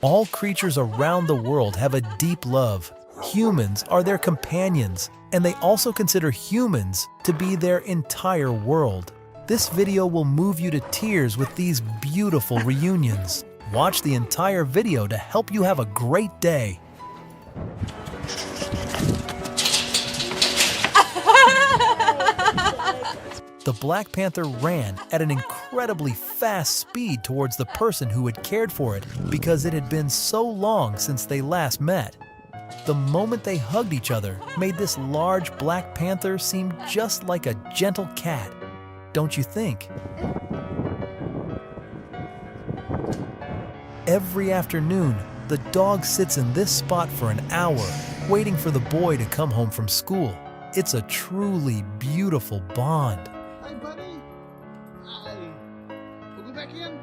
All creatures around the world have a deep love. Humans are their companions, and they also consider humans to be their entire world. This video will move you to tears with these beautiful reunions. Watch the entire video to help you have a great day. The Black Panther ran at an incredibly fast speed towards the person who had cared for it because it had been so long since they last met. The moment they hugged each other made this large Black Panther seem just like a gentle cat, don't you think? Every afternoon, the dog sits in this spot for an hour, waiting for the boy to come home from school. It's a truly beautiful bond. Hi, buddy. Hi. We'll go back in.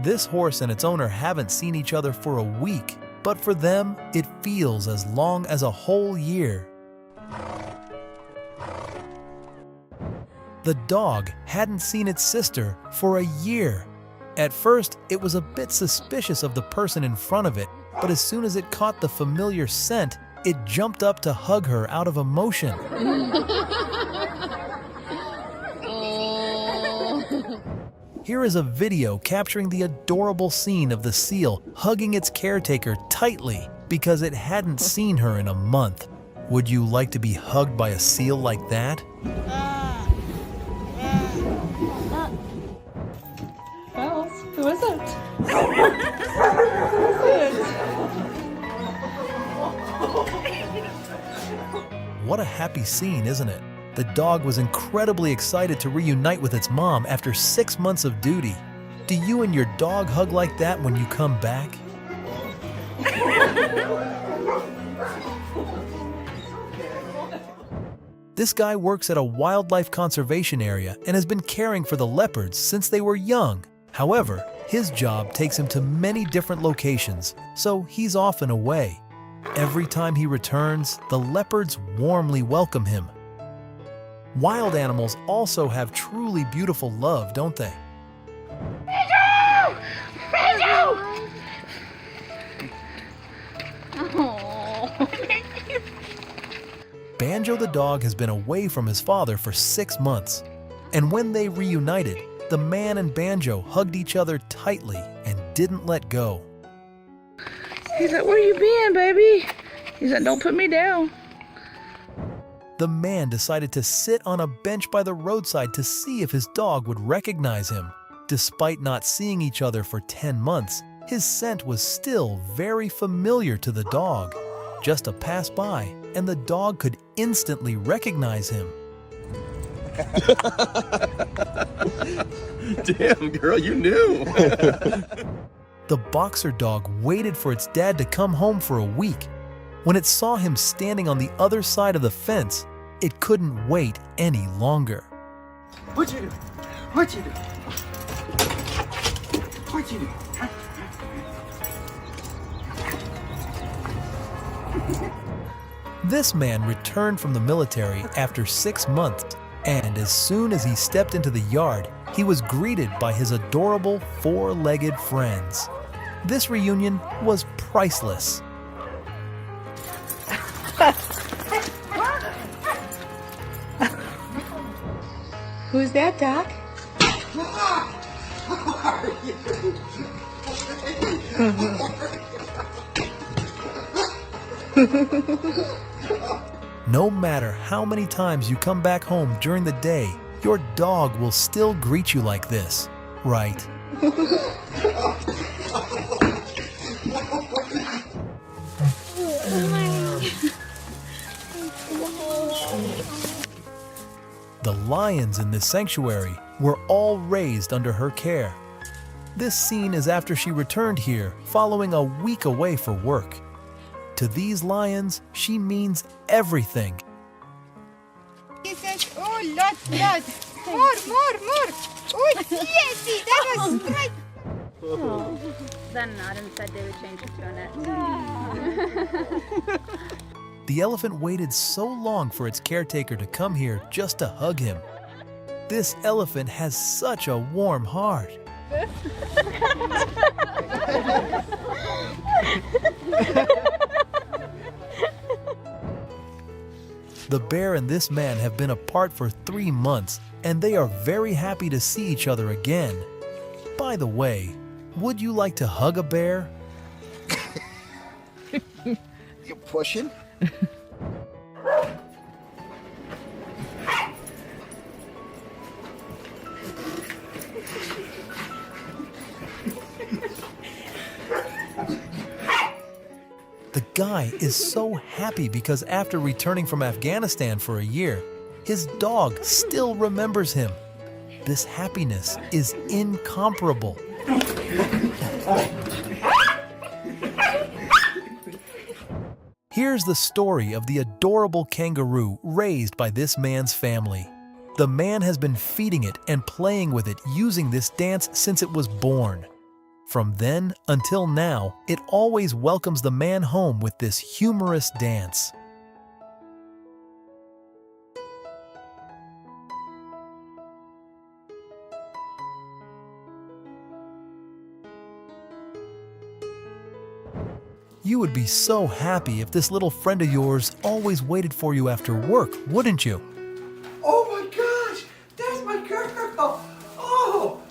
This horse and its owner haven't seen each other for a week, but for them, it feels as long as a whole year. The dog hadn't seen its sister for a year. At first, it was a bit suspicious of the person in front of it, but as soon as it caught the familiar scent, it jumped up to hug her out of emotion. Here is a video capturing the adorable scene of the seal hugging its caretaker tightly because it hadn't seen her in a month. Would you like to be hugged by a seal like that? Who is it? What a happy scene, isn't it? The dog was incredibly excited to reunite with its mom after 6 months of duty. Do you and your dog hug like that when you come back? This guy works at a wildlife conservation area and has been caring for the leopards since they were young. However, his job takes him to many different locations, so he's often away. Every time he returns, the leopards warmly welcome him. Wild animals also have truly beautiful love, don't they? Banjo the dog has been away from his father for 6 months, and when they reunited, the man and Banjo hugged each other tightly and didn't let go. He's like, where you been, baby? He's like, don't put me down. The man decided to sit on a bench by the roadside to see if his dog would recognize him. Despite not seeing each other for 10 months, his scent was still very familiar to the dog. Just a pass by, and the dog could instantly recognize him. Damn, girl, you knew. The boxer dog waited for its dad to come home for a week. When it saw him standing on the other side of the fence, it couldn't wait any longer. What'd you do? What'd you do? What'd you do? This man returned from the military after 6 months, and as soon as he stepped into the yard, he was greeted by his adorable 4-legged friends. This reunion was priceless. Who's that, Doc? No matter how many times you come back home during the day, your dog will still greet you like this, right? The lions in this sanctuary were all raised under her care. This scene is after she returned here following a week away for work. To these lions, she means everything. He says, oh, lot. More. Oh, yes, that was great. Then Adam said they would change it to Annette. The elephant waited so long for its caretaker to come here just to hug him. This elephant has such a warm heart. The bear and this man have been apart for 3 months, and they are very happy to see each other again. By the way, would you like to hug a bear? You pushing? The guy is so happy because after returning from Afghanistan for a year, his dog still remembers him. This happiness is incomparable. Here's the story of the adorable kangaroo raised by this man's family. The man has been feeding it and playing with it using this dance since it was born. From then until now, it always welcomes the man home with this humorous dance. You would be so happy if this little friend of yours always waited for you after work, wouldn't you? Oh my gosh! There's my girl! Oh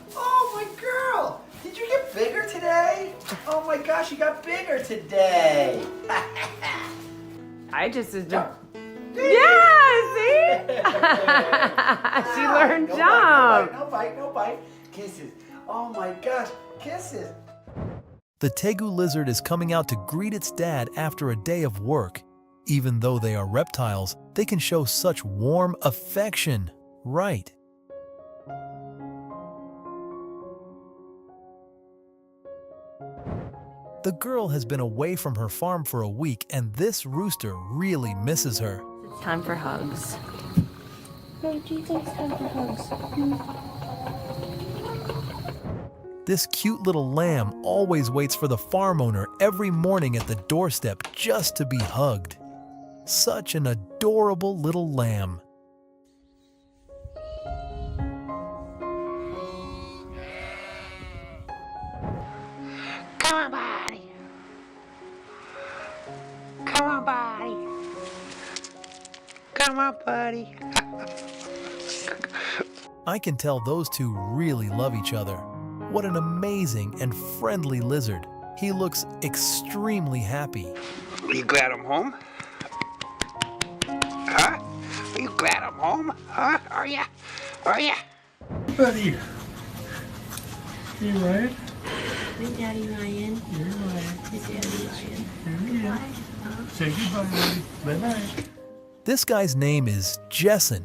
my girl! Did you get bigger today? Oh my gosh, you got bigger today! I just was just. Yeah, see? She learned jump. No bite. Kisses. Oh my gosh, kisses. The tegu lizard is coming out to greet its dad after a day of work. Even though they are reptiles, they can show such warm affection, right? The girl has been away from her farm for a week, and this rooster really misses her. It's time for hugs. What do you think it's time for hugs? This cute little lamb always waits for the farm owner every morning at the doorstep just to be hugged. Such an adorable little lamb. Come on, buddy. Come on, buddy. Come on, buddy. I can tell those two really love each other. What an amazing and friendly lizard. He looks extremely happy. Are you glad I'm home? Huh? Are you glad I'm home? Huh? Are ya? Are ya? Buddy. You right? Hey, Daddy Ryan. You're right. Hey, Daddy Ryan. Here Say goodbye, buddy. Bye-bye. This guy's name is Jessen.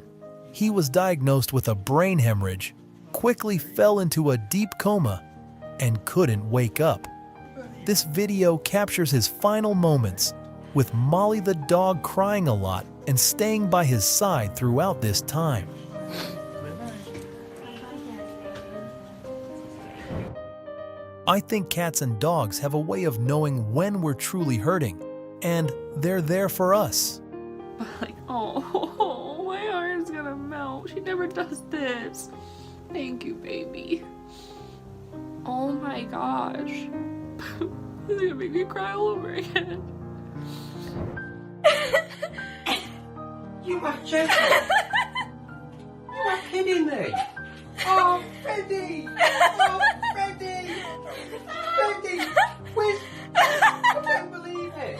He was diagnosed with a brain hemorrhage, quickly fell into a deep coma, and couldn't wake up. This video captures his final moments, with Molly the dog crying a lot and staying by his side throughout this time. I think cats and dogs have a way of knowing when we're truly hurting, and they're there for us. Like, oh, my heart's gonna melt. She never does this. Thank you, baby. Oh my gosh. This is gonna make me cry all over again. You are joking. You are kidding me. Oh, Freddie. Oh, Freddie. Freddie. Where's... I can't believe it.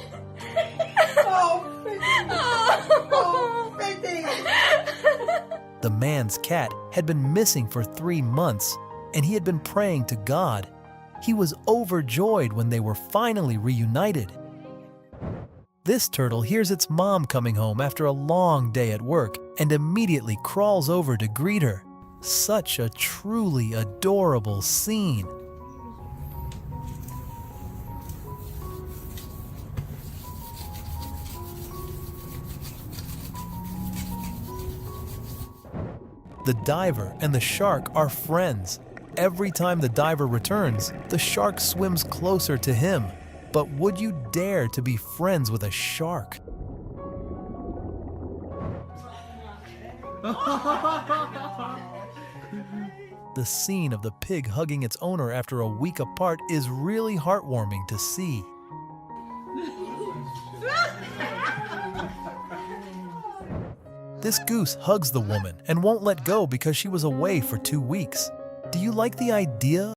Oh, Freddie. Oh, Freddie. The man's cat had been missing for 3 months, and he had been praying to God. He was overjoyed when they were finally reunited. This turtle hears its mom coming home after a long day at work and immediately crawls over to greet her. Such a truly adorable scene. The diver and the shark are friends. Every time the diver returns, the shark swims closer to him. But would you dare to be friends with a shark? The scene of the pig hugging its owner after a week apart is really heartwarming to see. This goose hugs the woman and won't let go because she was away for 2 weeks. Do you like the idea